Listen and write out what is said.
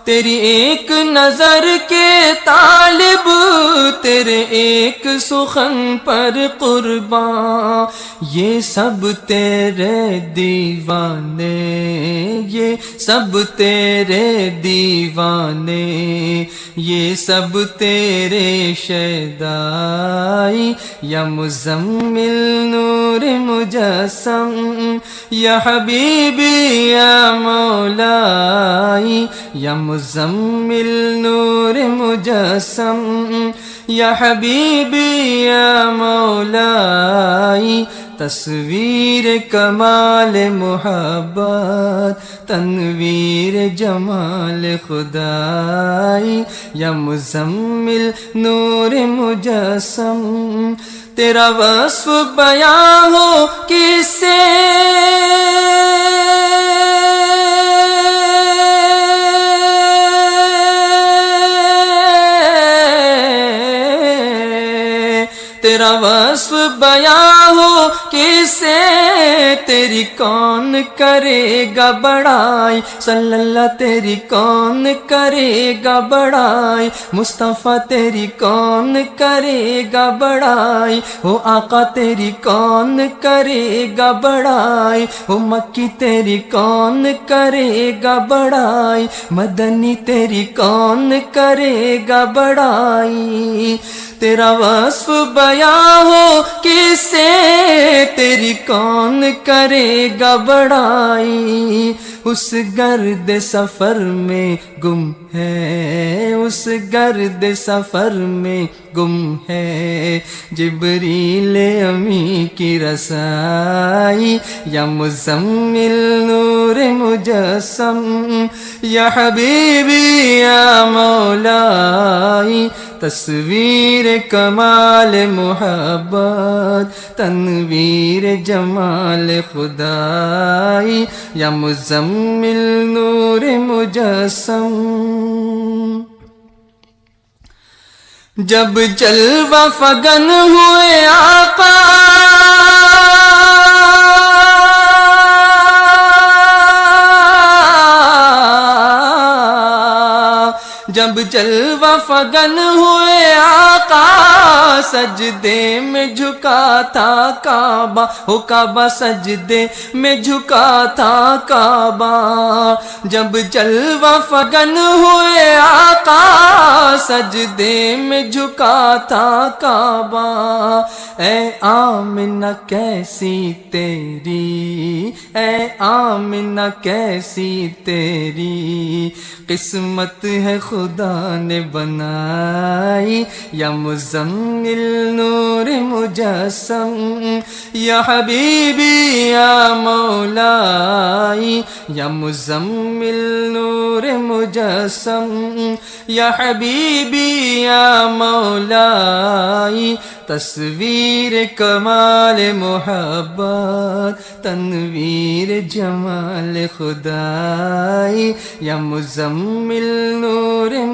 تیری ایک نظر کے طالب، تیرے ایک سخن پر قرباں، یہ سب تیرے دیوانے، یہ سب تیرے دیوانے، یہ سب تیرے شیدائی، یا مزمل نور مجسم، یا حبیبی یا مولائی، یا مزمل نور مجسم، یا حبیبی یا مولائی، تصویر کمال محبت، تنویر جمال خدائی، یا مزمل نور مجسم، تیرا وصف بیان ہو کس سے، تیرا وصف بیان ہو کسے، تیری کون کرے گا بڑائی، صلی اللہ تیری کون کرے گا بڑائی، مصطفیٰ تیری کون کرے گا بڑائی، وہ آقا تیری کون کرے گا بڑائی، وہ مکی تیری کون کرے گا بڑائی، مدنی تیری کون کرے گا بڑائی، تیرا وصف بیان ہو کسے، تیری کون کرے گا بڑائی، اس گرد سفر میں گم ہے، اس گرد سفر میں گم ہے، جبریل امی کی رسائی، یا مزمل نور مجسم، یا حبیبی یا مولائی، تصویر کمال محبت، تنویر جمال خدائی، یا مزمل نور مجسم، جب جلوہ فگن ہوئے آقا، جب جلوہ فگن ہوئے آقا، سجدے میں جھکا تھا کعبہ، ہو کعبہ سجدے میں جھکا تھا کعبہ، جب جلوہ فگن ہوئے آقا، سجدے میں جھکا تھا کعبہ، اے آمنہ کیسی تیری، اے آمنہ کیسی تیری قسمت ہے خدا نے بنائی، یا مزمل نور مجسم، یا حبیبی یا مولائی، یا مزمل نور مجسم، یا حبیبی یا مولائی، تصویر کمال محبت، تنویر جمال خدائی، یا مزمل نور